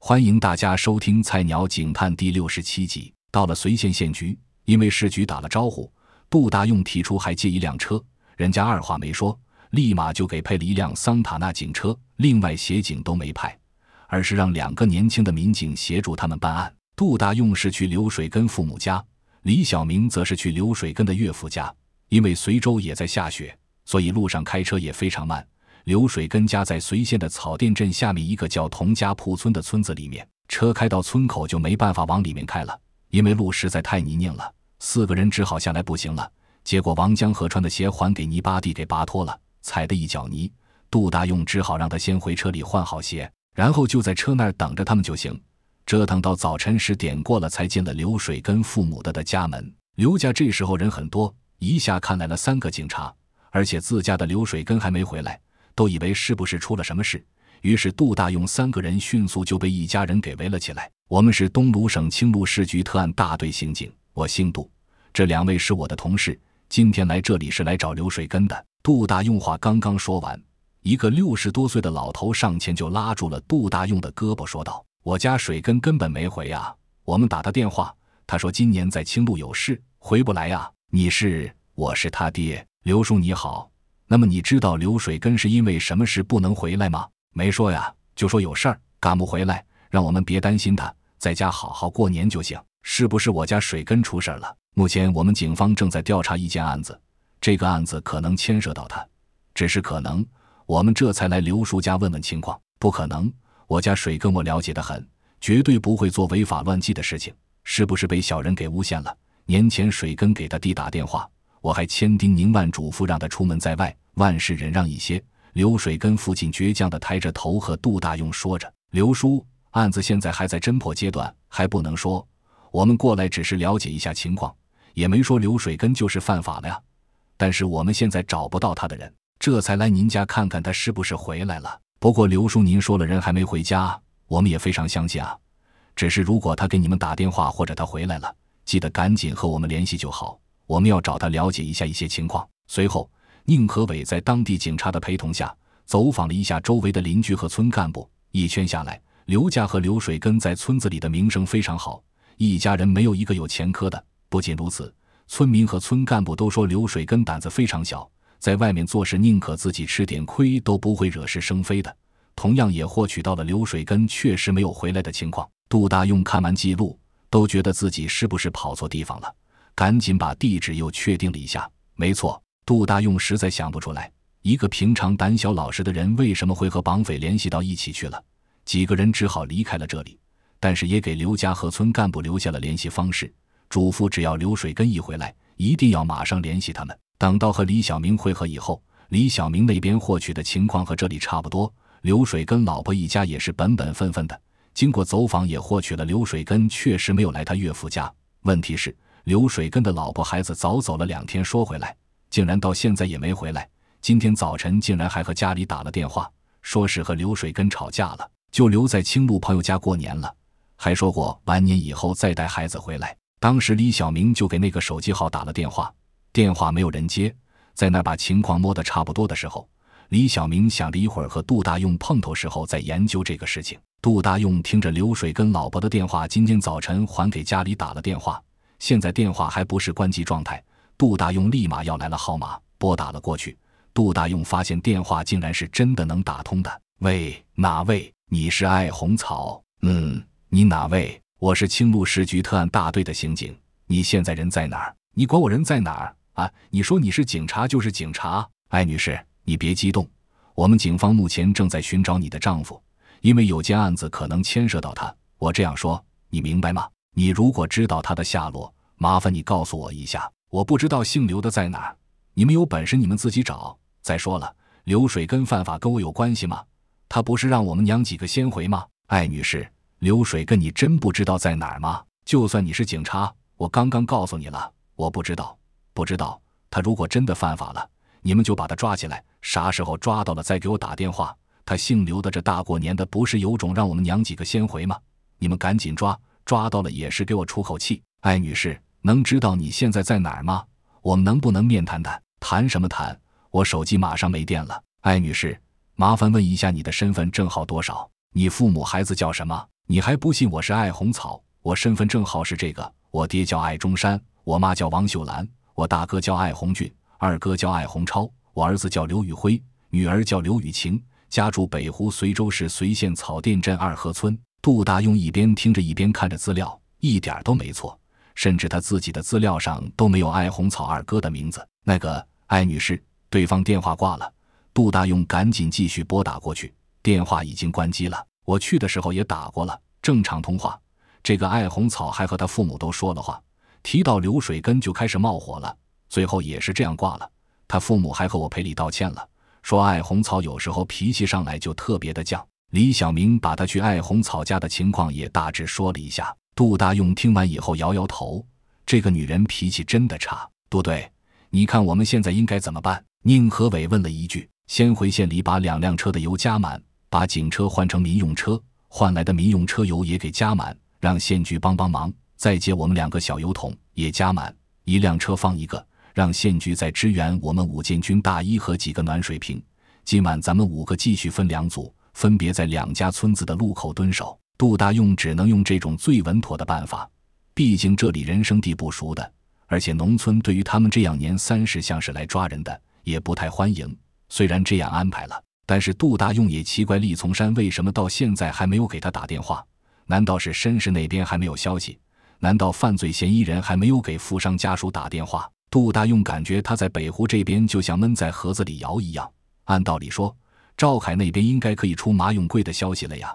欢迎大家收听《菜鸟警探》第67集。到了绥县县局，因为市局打了招呼，杜大用提出还借一辆车，人家二话没说，立马就给配了一辆桑塔纳警车，另外协警都没派，而是让2个年轻的民警协助他们办案。杜大用是去刘水根父母家，李小明则是去刘水根的岳父家。因为随州也在下雪，所以路上开车也非常慢。刘水根家在绥县的草甸镇下面一个叫童家铺村的村子里面，车开到村口就没办法往里面开了，因为路实在太泥泞了，4个人只好下来步行了。结果王江河穿的鞋还给泥巴地给拔脱了，踩得一脚泥。杜大用只好让他先回车里换好鞋，然后就在车那儿等着他们就行。折腾到早晨10点过了，才进了刘水根父母的家门。刘家这时候人很多，一下看来了3个警察，而且自家的刘水根还没回来，都以为是不是出了什么事。于是杜大用3个人迅速就被一家人给围了起来。我们是东鲁省青鹿市局特案大队刑警，我姓杜，这2位是我的同事，今天来这里是来找刘水根的。杜大用话刚刚说完，一个60多岁的老头上前就拉住了杜大用的胳膊说道：我家水根根本没回啊，我们打他电话，他说今年在青鹿有事，回不来啊。我是他爹，刘叔你好。那么你知道刘水根是因为什么事不能回来吗？没说呀，就说有事儿赶不回来，让我们别担心他，在家好好过年就行。是不是我家水根出事了？目前我们警方正在调查一件案子，这个案子可能牵涉到他，只是可能，我们这才来刘叔家问问情况。不可能，我家水根我了解得很，绝对不会做违法乱纪的事情。是不是被小人给诬陷了？年前水根给他弟打电话，我还千叮咛万嘱咐让他出门在外，万事忍让一些。刘水根父亲倔强地抬着头和杜大用说着：刘叔，案子现在还在侦破阶段，还不能说，我们过来只是了解一下情况，也没说刘水根就是犯法了呀。但是我们现在找不到他的人，这才来您家看看他是不是回来了。不过刘叔您说了人还没回家，我们也非常相信啊，只是如果他给你们打电话或者他回来了，记得赶紧和我们联系就好，我们要找他了解一下一些情况。随后宁和伟在当地警察的陪同下走访了一下周围的邻居和村干部，一圈下来，刘家和刘水根在村子里的名声非常好，一家人没有一个有前科的。不仅如此，村民和村干部都说刘水根胆子非常小，在外面做事宁可自己吃点亏都不会惹是生非的。同样也获取到了刘水根确实没有回来的情况。杜大用看完记录，都觉得自己是不是跑错地方了，赶紧把地址又确定了一下。没错，杜大用实在想不出来，一个平常胆小老实的人为什么会和绑匪联系到一起去了。几个人只好离开了这里，但是也给刘家和村干部留下了联系方式，嘱咐只要刘水根一回来，一定要马上联系他们。等到和李小明会合以后，李小明那边获取的情况和这里差不多，刘水根老婆一家也是本本分分的。经过走访也获取了刘水根确实没有来他岳父家，问题是刘水根的老婆孩子早走了2天说回来，竟然到现在也没回来。今天早晨竟然还和家里打了电话，说是和刘水根吵架了，就留在青鹿朋友家过年了，还说过完年以后再带孩子回来。当时李小明就给那个手机号打了电话，电话没有人接。在那把情况摸得差不多的时候，李小明想着一会儿和杜大用碰头时候再研究这个事情。杜大用听着刘水根老婆的电话今天早晨还给家里打了电话，现在电话还不是关机状态。杜大用立马要来了号码，拨打了过去。杜大用发现电话竟然是真的能打通的。喂，哪位？你是艾红草？你哪位？我是青鹿市局特案大队的刑警，你现在人在哪儿？你管我人在哪儿啊？你说你是警察就是警察。艾女士，你别激动，我们警方目前正在寻找你的丈夫，因为有件案子可能牵涉到他。我这样说，你明白吗？你如果知道他的下落，麻烦你告诉我一下。我不知道姓刘的在哪儿，你们有本事你们自己找。再说了，刘水根犯法跟我有关系吗？他不是让我们娘几个先回吗？艾女士，刘水根你真不知道在哪儿吗？就算你是警察，我刚刚告诉你了，我不知道。他如果真的犯法了，你们就把他抓起来，啥时候抓到了再给我打电话。他姓刘的，这大过年的不是有种让我们娘几个先回吗？你们赶紧抓，抓到了也是给我出口气。艾女士，能知道你现在在哪儿吗？我们能不能面谈谈？谈什么谈？我手机马上没电了。艾女士，麻烦问一下你的身份证号多少？你父母孩子叫什么？你还不信我是艾红草？我身份证号是这个，我爹叫艾中山，我妈叫王秀兰，我大哥叫艾红俊，二哥叫艾红超，我儿子叫刘宇辉，女儿叫刘雨晴，家住北湖随州市随县草甸镇二河村。杜大用一边听着一边看着资料，一点都没错，甚至他自己的资料上都没有艾红草二哥的名字。那个艾女士，对方电话挂了，杜大用赶紧继续拨打过去，电话已经关机了。我去的时候也打过了，正常通话。这个艾红草还和他父母都说了话，提到流水根就开始冒火了，最后也是这样挂了。他父母还和我赔礼道歉了，说艾红草有时候脾气上来就特别的犟。李小明把他去艾红草家的情况也大致说了一下。杜大用听完以后摇摇头，这个女人脾气真的差。杜队，你看我们现在应该怎么办？宁和伟问了一句。先回县里把2辆车的油加满，把警车换成民用车，换来的民用车油也给加满，让县局帮帮忙，再借我们2个小油桶也加满，1辆车放1个，让县局再支援我们5件军大衣和几个暖水瓶。今晚咱们5个继续分2组，分别在2家村子的路口蹲守。杜大用只能用这种最稳妥的办法，毕竟这里人生地不熟的，而且农村对于他们这样年30像是来抓人的，也不太欢迎。虽然这样安排了，但是杜大用也奇怪厉从山为什么到现在还没有给他打电话。难道是申氏那边还没有消息？难道犯罪嫌疑人还没有给富商家属打电话？杜大用感觉他在北湖这边就像闷在盒子里摇一样。按道理说，赵凯那边应该可以出马永贵的消息了呀，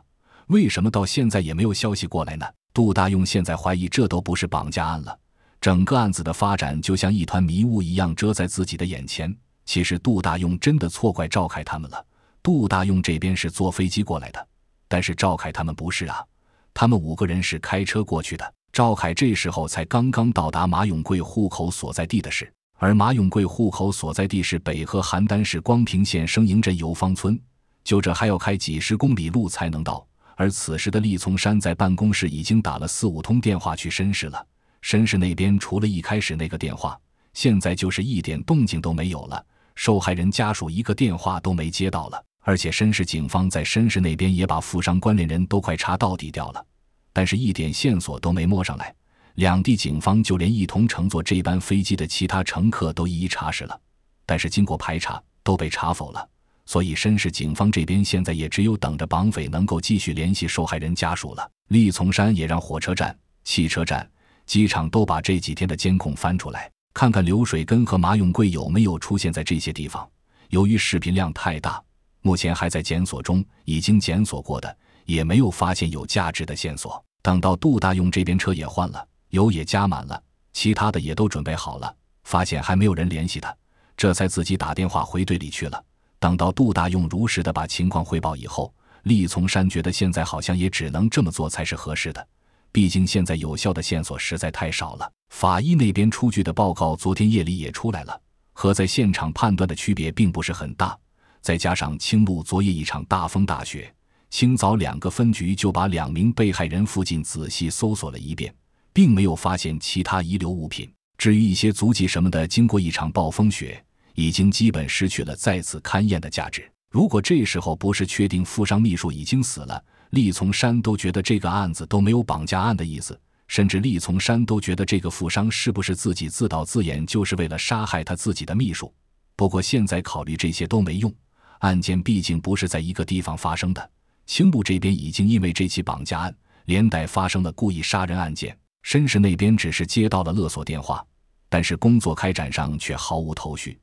为什么到现在也没有消息过来呢？杜大用现在怀疑这都不是绑架案了，整个案子的发展就像一团迷雾一样遮在自己的眼前。其实杜大用真的错怪赵凯他们了，杜大用这边是坐飞机过来的，但是赵凯他们不是啊，他们5个人是开车过去的。赵凯这时候才刚刚到达马永贵户口所在地的事，而马永贵户口所在地是北河邯郸市光平县生营镇油坊村，就这还要开几10公里路才能到。而此时的厉从山在办公室已经打了4、5通电话去申氏了，申氏那边除了一开始那个电话，现在就是一点动静都没有了，受害人家属1个电话都没接到了。而且申氏警方在申氏那边也把富商关联人都快查到底掉了，但是一点线索都没摸上来。两地警方就连一同乘坐这班飞机的其他乘客都一一查实了，但是经过排查都被查否了。所以申氏警方这边现在也只有等着绑匪能够继续联系受害人家属了。厉从山也让火车站、汽车站、机场都把这几天的监控翻出来，看看流水根和马永贵有没有出现在这些地方。由于视频量太大，目前还在检索中，已经检索过的也没有发现有价值的线索。等到杜大用这边车也换了，油也加满了，其他的也都准备好了，发现还没有人联系他，这才自己打电话回队里去了。等到杜大用如实的把情况汇报以后，厉从山觉得现在好像也只能这么做才是合适的，毕竟现在有效的线索实在太少了。法医那边出具的报告昨天夜里也出来了，和在现场判断的区别并不是很大，再加上青路昨夜一场大风大雪，清早2个分局就把2名被害人附近仔细搜索了一遍，并没有发现其他遗留物品。至于一些足迹什么的，经过一场暴风雪已经基本失去了再次勘验的价值。如果这时候不是确定富商秘书已经死了，厉从山都觉得这个案子都没有绑架案的意思，甚至厉从山都觉得这个富商是不是自己自导自演，就是为了杀害他自己的秘书。不过现在考虑这些都没用，案件毕竟不是在一个地方发生的，青路这边已经因为这起绑架案连带发生了故意杀人案件，申氏那边只是接到了勒索电话，但是工作开展上却毫无头绪。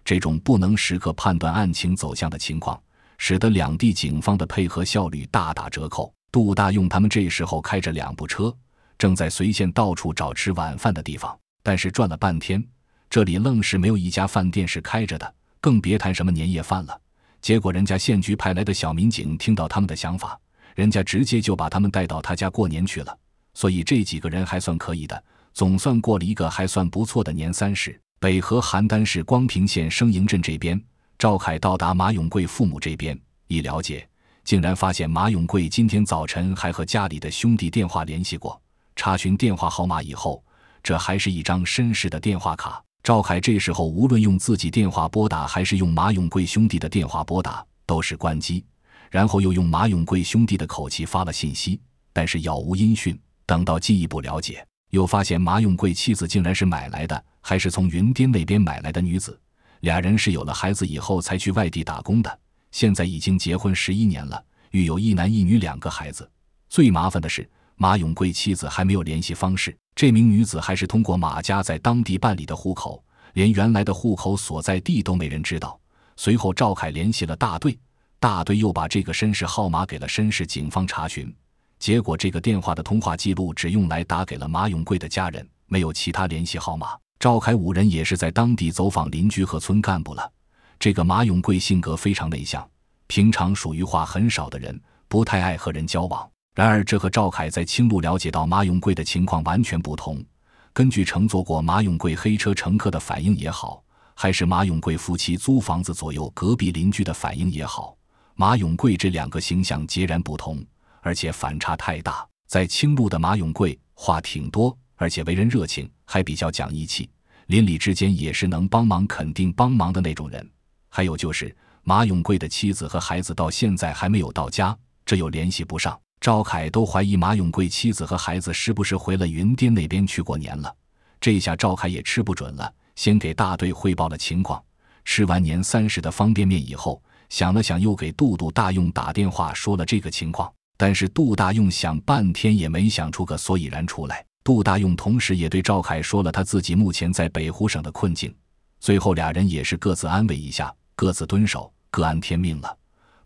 这种不能时刻判断案情走向的情况，使得两地警方的配合效率大打折扣。杜大用他们这时候开着2部车，正在随县到处找吃晚饭的地方，但是转了半天，这里愣是没有一家饭店是开着的，更别谈什么年夜饭了。结果人家县局派来的小民警听到他们的想法，人家直接就把他们带到他家过年去了。所以这几个人还算可以的，总算过了一个还算不错的年30。北河邯郸市光平县生营镇这边，赵凯到达马永贵父母这边，一了解，竟然发现马永贵今天早晨还和家里的兄弟电话联系过，查询电话号码以后，这还是一张申氏的电话卡。赵凯这时候无论用自己电话拨打还是用马永贵兄弟的电话拨打，都是关机，然后又用马永贵兄弟的口气发了信息，但是杳无音讯。等到进一步了解，又发现马永贵妻子竟然是买来的，还是从云巅那边买来的女子。俩人是有了孩子以后才去外地打工的，现在已经结婚11年了，育有1男1女2个孩子。最麻烦的是，马永贵妻子还没有联系方式，这名女子还是通过马家在当地办理的户口，连原来的户口所在地都没人知道。随后赵凯联系了大队，大队又把这个绅士号码给了绅士警方查询，结果这个电话的通话记录只用来打给了马永贵的家人，没有其他联系号码。赵凯5人也是在当地走访邻居和村干部了。这个马永贵性格非常内向，平常属于话很少的人，不太爱和人交往。然而这和赵凯在青路了解到马永贵的情况完全不同。根据乘坐过马永贵黑车乘客的反应也好，还是马永贵夫妻租房子左右隔壁邻居的反应也好，马永贵这2个形象截然不同，而且反差太大。在青路的马永贵话挺多，而且为人热情，还比较讲义气，邻里之间也是能帮忙肯定帮忙的那种人。还有就是马永贵的妻子和孩子到现在还没有到家，这又联系不上，赵凯都怀疑马永贵妻子和孩子是不是回了云巅那边去过年了。这下赵凯也吃不准了，先给大队汇报了情况。吃完年30的方便面以后，想了想又给杜大用打电话说了这个情况，但是杜大用想半天也没想出个所以然出来。杜大用同时也对赵凯说了他自己目前在北湖省的困境，最后俩人也是各自安慰一下，各自蹲守，各安天命了。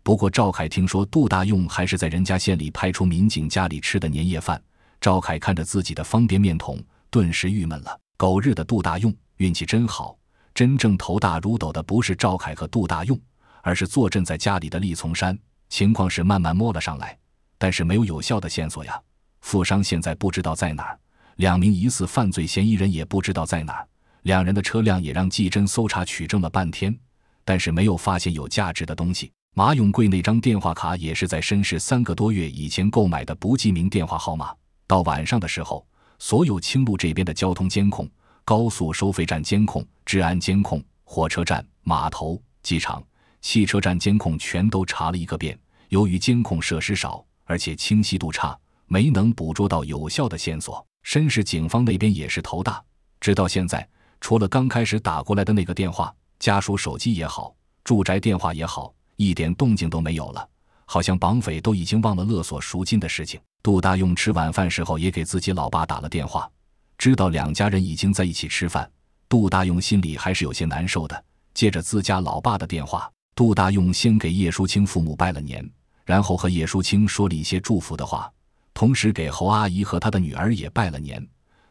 不过赵凯听说杜大用还是在人家县里派出民警家里吃的年夜饭，赵凯看着自己的方便面桶，顿时郁闷了。狗日的杜大用运气真好，真正头大如斗的不是赵凯和杜大用，而是坐镇在家里的厉从山。情况是慢慢摸了上来，但是没有有效的线索呀。富商现在不知道在哪儿，2名疑似犯罪嫌疑人也不知道在哪儿，2人的车辆也让技侦搜查取证了半天，但是没有发现有价值的东西。马永贵那张电话卡也是在绅士3个多月以前购买的不记名电话号码。到晚上的时候，所有青路这边的交通监控、高速收费站监控、治安监控、火车站、码头、机场、汽车站监控全都查了一个遍。由于监控设施少，而且清晰度差，没能捕捉到有效的线索。绅士警方那边也是头大，直到现在，除了刚开始打过来的那个电话，家属手机也好，住宅电话也好，一点动静都没有了，好像绑匪都已经忘了勒索赎金的事情。杜大用吃晚饭时候也给自己老爸打了电话，知道2家人已经在一起吃饭，杜大用心里还是有些难受的。接着自家老爸的电话，杜大用先给叶淑清父母拜了年，然后和叶淑清说了一些祝福的话，同时给侯阿姨和她的女儿也拜了年，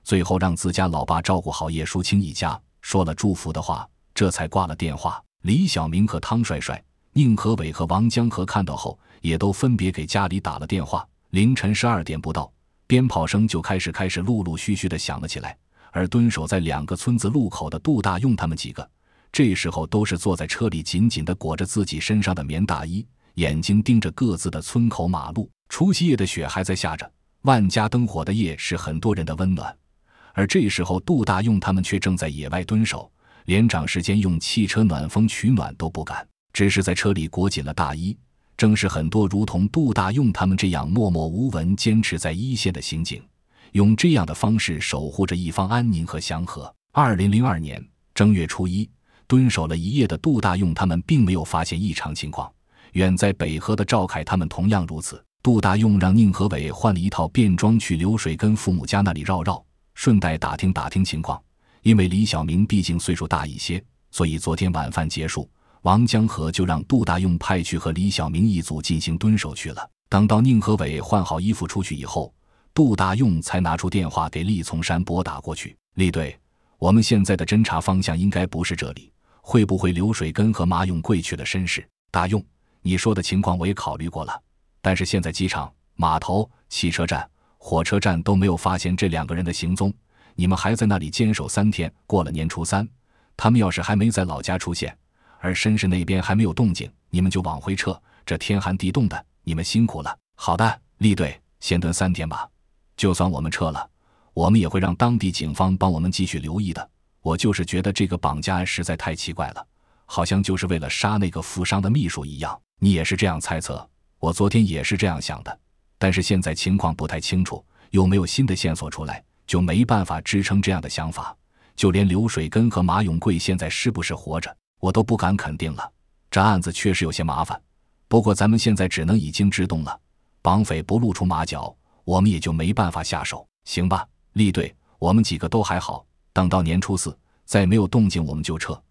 最后让自家老爸照顾好叶淑清一家，说了祝福的话，这才挂了电话。李小明和汤帅帅、宁和伟和王江河看到后，也都分别给家里打了电话。凌晨12点不到，鞭炮声就开始陆陆续续地响了起来，而蹲守在2个村子路口的杜大用他们几个，这时候都是坐在车里紧紧地裹着自己身上的棉大衣，眼睛盯着各自的村口马路。除夕夜的雪还在下着，万家灯火的夜是很多人的温暖，而这时候杜大用他们却正在野外蹲守，连长时间用汽车暖风取暖都不敢，只是在车里裹紧了大衣。正是很多如同杜大用他们这样默默无闻坚持在一线的刑警，用这样的方式守护着一方安宁和祥和。2002年正月初1，蹲守了一夜的杜大用他们并没有发现异常情况，远在北河的赵凯他们同样如此。杜大用让宁和伟换了一套便装去流水根父母家那里绕绕，顺带打听打听情况。因为李小明毕竟岁数大一些，所以昨天晚饭结束，王江河就让杜大用派去和李小明一组进行蹲守去了。等到宁和伟换好衣服出去以后，杜大用才拿出电话给厉从山拨打过去。厉队，我们现在的侦查方向应该不是这里，会不会流水根和马永贵去了绅士？大用，你说的情况我也考虑过了，但是现在机场、码头、汽车站、火车站都没有发现这2个人的行踪，你们还在那里坚守3天，过了年初3，他们要是还没在老家出现，而绅士那边还没有动静，你们就往回撤，这天寒地冻的，你们辛苦了。好的，厉队，先蹲3天吧。就算我们撤了，我们也会让当地警方帮我们继续留意的。我就是觉得这个绑架案实在太奇怪了，好像就是为了杀那个富商的秘书一样。你也是这样猜测？我昨天也是这样想的。但是现在情况不太清楚，又没有新的线索出来，就没办法支撑这样的想法。就连刘水根和马永贵现在是不是活着，我都不敢肯定了。这案子确实有些麻烦，不过咱们现在只能以惊制动了。绑匪不露出马脚，我们也就没办法下手，行吧？厉队，我们几个都还好，等到年初4再没有动静我们就撤。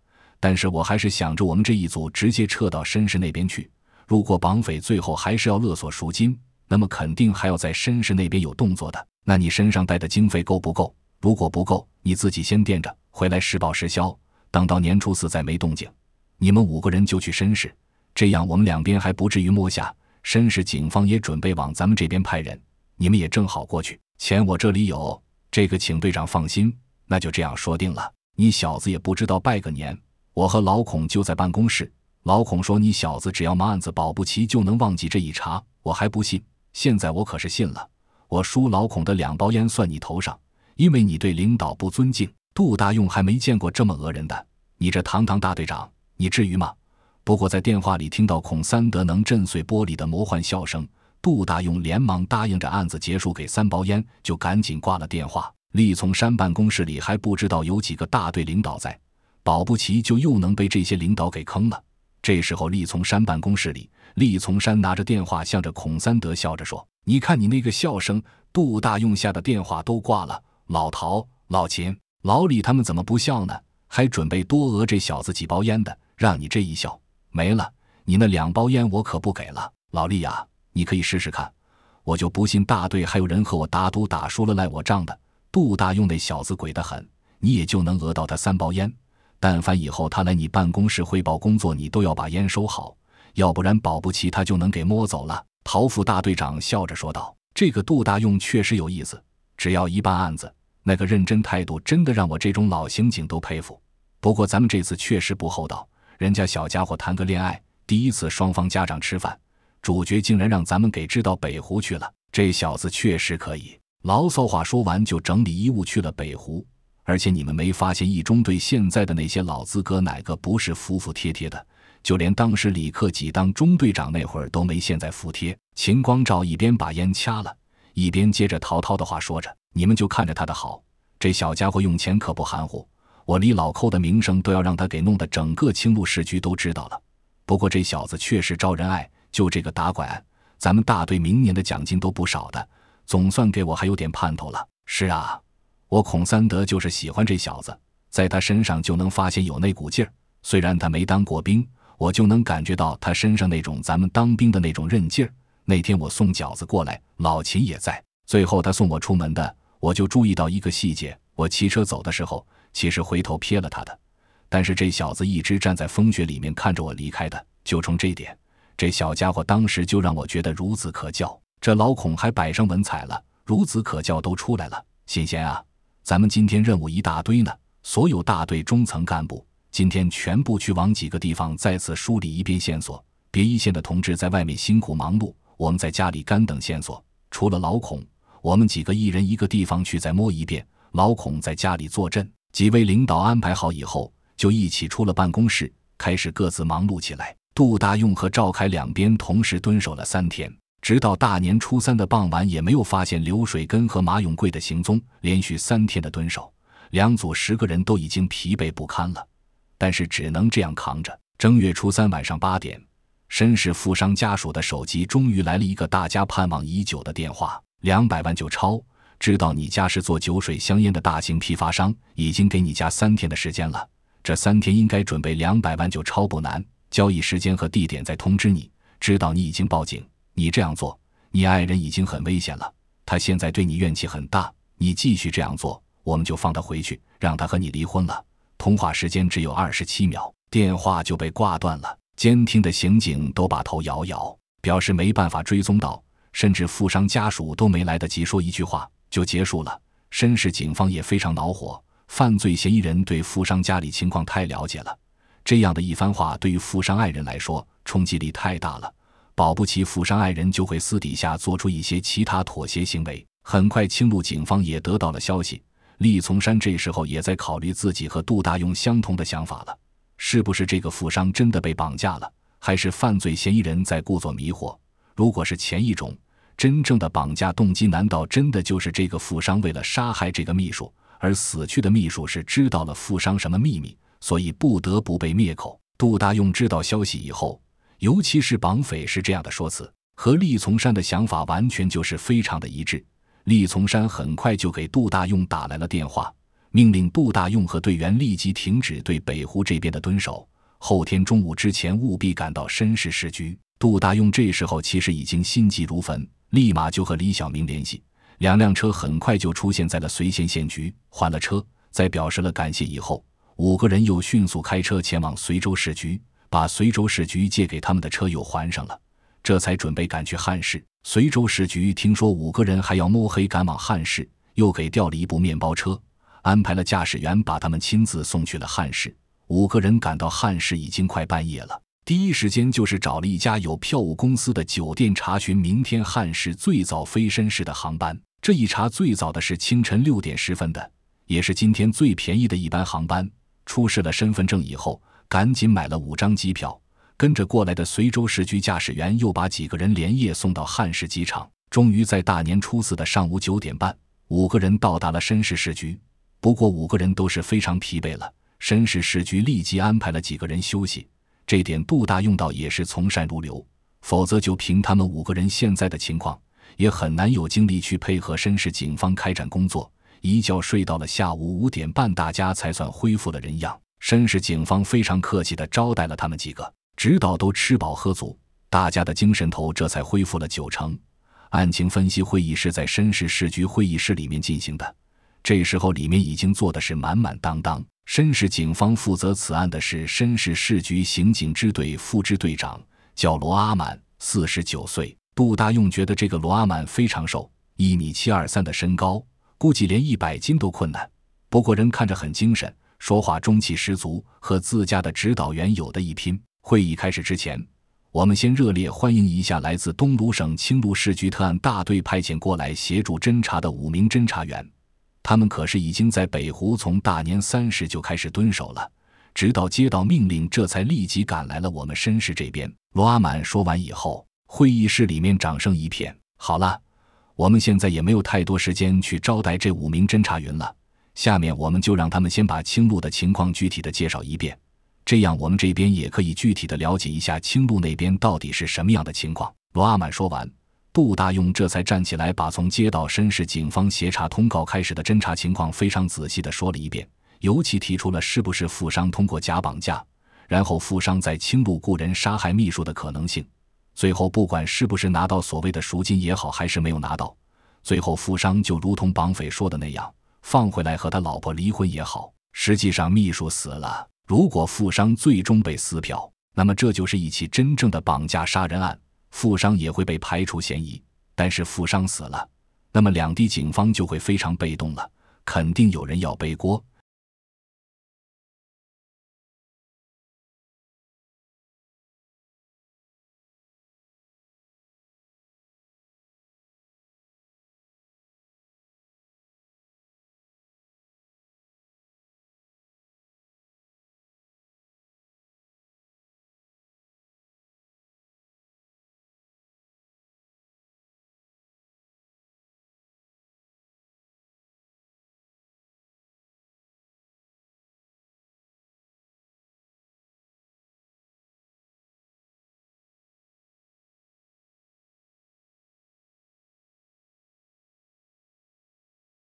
但是我还是想着我们这一组直接撤到申市那边去，如果绑匪最后还是要勒索赎金，那么肯定还要在申市那边有动作的。那你身上带的经费够不够？如果不够，你自己先垫着，回来实报实销，等到年初4再没动静，你们5个人就去申市，这样我们两边还不至于摸下。申市警方也准备往咱们这边派人，你们也正好过去，钱我这里有，这个请队长放心。那就这样说定了，你小子也不知道拜个年。我和老孔就在办公室，老孔说你小子只要忙案子保不齐就能忘记这一茬，我还不信，现在我可是信了。我输老孔的2包烟算你头上，因为你对领导不尊敬。杜大用还没见过这么讹人的，你这堂堂大队长，你至于吗？不过在电话里听到孔三德能震碎玻璃的魔幻笑声，杜大用连忙答应着案子结束给3包烟，就赶紧挂了电话。厉从山办公室里还不知道有几个大队领导在，保不齐就又能被这些领导给坑了。这时候厉从山办公室里，厉从山拿着电话向着孔三德笑着说，你看你那个笑声。杜大用下的电话都挂了，老陶、老秦、老李他们怎么不笑呢？还准备多讹这小子几包烟的，让你这一笑没了，你那2包烟我可不给了。老厉呀，你可以试试看，我就不信大队还有人和我打赌打输了赖我账的。杜大用那小子鬼得很，你也就能讹到他3包烟，但凡以后他来你办公室汇报工作，你都要把烟收好，要不然保不齐他就能给摸走了。陶副大队长笑着说道，这个杜大用确实有意思，只要一办案子，那个认真态度真的让我这种老刑警都佩服。不过咱们这次确实不厚道，人家小家伙谈个恋爱，第一次双方家长吃饭，主角竟然让咱们给支到北湖去了，这小子确实可以。牢骚话说完就整理衣物去了北湖。而且你们没发现一中队现在的那些老资格哪个不是服服帖帖的，就连当时李克己当中队长那会儿都没现在服帖。秦光照一边把烟掐了，一边接着陶陶的话说着，你们就看着他的好，这小家伙用钱可不含糊，我李老寇的名声都要让他给弄得整个青鹿市局都知道了。不过这小子确实招人爱，就这个打拐案，咱们大队明年的奖金都不少的，总算给我还有点盼头了。是啊，我孔三德就是喜欢这小子，在他身上就能发现有那股劲儿，虽然他没当过兵，我就能感觉到他身上那种咱们当兵的那种韧劲儿。那天我送饺子过来，老秦也在，最后他送我出门的，我就注意到一个细节，我骑车走的时候其实回头瞥了他的，但是这小子一直站在风雪里面看着我离开的，就冲这点，这小家伙当时就让我觉得孺子可教。这老孔还摆上文采了，孺子可教都出来了，新鲜啊，咱们今天任务一大堆呢，所有大队中层干部今天全部去往几个地方再次梳理一遍线索，别一线的同志在外面辛苦忙碌，我们在家里干等线索。除了老孔，我们几个一人一个地方去再摸一遍，老孔在家里坐镇。几位领导安排好以后，就一起出了办公室，开始各自忙碌起来。杜大用和赵凯两边同时蹲守了3天，直到大年初3的傍晚也没有发现刘水根和马永贵的行踪。连续3天的蹲守，两组10个人都已经疲惫不堪了，但是只能这样扛着。正月初3晚上8点，申市富商家属的手机终于来了一个大家盼望已久的电话：200万就超，知道你家是做酒水香烟的大型批发商，已经给你家3天的时间了，这3天应该准备200万就超不难，交易时间和地点再通知你，知道你已经报警，你这样做，你爱人已经很危险了，他现在对你怨气很大，你继续这样做，我们就放他回去，让他和你离婚了。通话时间只有27秒，电话就被挂断了。监听的刑警都把头摇摇，表示没办法追踪到，甚至富商家属都没来得及说一句话就结束了。申市警方也非常恼火，犯罪嫌疑人对富商家里情况太了解了，这样的一番话对于富商爱人来说冲击力太大了，保不齐富商爱人就会私底下做出一些其他妥协行为。很快青鹿警方也得到了消息，厉从山这时候也在考虑自己和杜大用相同的想法了，是不是这个富商真的被绑架了，还是犯罪嫌疑人在故作迷惑？如果是前一种，真正的绑架动机难道真的就是这个富商为了杀害这个秘书，而死去的秘书是知道了富商什么秘密，所以不得不被灭口？杜大用知道消息以后，尤其是绑匪是这样的说辞，和厉从山的想法完全就是非常的一致。厉从山很快就给杜大用打来了电话，命令杜大用和队员立即停止对北湖这边的蹲守，后天中午之前务必赶到申市市局。杜大用这时候其实已经心急如焚，立马就和李小明联系，2辆车很快就出现在了绥县县局，换了车，在表示了感谢以后，5个人又迅速开车前往随州市局，把随州市局借给他们的车又还上了，这才准备赶去汉市。随州市局听说5个人还要摸黑赶往汉市，又给调了一部面包车，安排了驾驶员把他们亲自送去了汉市。5个人赶到汉市已经快半夜了，第一时间就是找了一家有票务公司的酒店查询明天汉市最早飞申市的航班。这一查最早的是清晨6点10分的，也是今天最便宜的一班航班。出示了身份证以后，赶紧买了5张机票，跟着过来的随州市局驾驶员又把几个人连夜送到汉市机场。终于在大年初4的上午9点半，5个人到达了申市市局。不过5个人都是非常疲惫了，申市市局立即安排了几个人休息，这点杜大用倒也是从善如流，否则就凭他们5个人现在的情况，也很难有精力去配合申市警方开展工作。一觉睡到了下午5点半，大家才算恢复了人样。申市警方非常客气地招待了他们几个，直到都吃饱喝足，大家的精神头这才恢复了90%。案情分析会议是在申市市局会议室里面进行的，这时候里面已经坐的是满满当当。申市警方负责此案的是申市市局刑警支队副支队长，叫罗阿满，49岁。杜大用觉得这个罗阿满非常瘦，1米723的身高，估计连100斤都困难，不过人看着很精神，说话中气十足，和自家的指导员有的一拼。会议开始之前，我们先热烈欢迎一下来自东鲁省清路市局特案大队派遣过来协助侦查的5名侦查员，他们可是已经在北湖从大年30就开始蹲守了，直到接到命令这才立即赶来了我们申市这边。罗阿满说完以后，会议室里面掌声一片。好了，我们现在也没有太多时间去招待这5名侦查员了，下面我们就让他们先把清路的情况具体的介绍一遍，这样我们这边也可以具体的了解一下清路那边到底是什么样的情况。罗阿满说完，杜大用这才站起来，把从接到申市警方协查通告开始的侦查情况非常仔细的说了一遍，尤其提出了是不是富商通过假绑架，然后富商在清路雇人杀害秘书的可能性，最后不管是不是拿到所谓的赎金也好，还是没有拿到，最后富商就如同绑匪说的那样，放回来和他老婆离婚也好，实际上秘书死了。如果富商最终被撕票，那么这就是一起真正的绑架杀人案，富商也会被排除嫌疑。但是富商死了，那么两地警方就会非常被动了，肯定有人要背锅，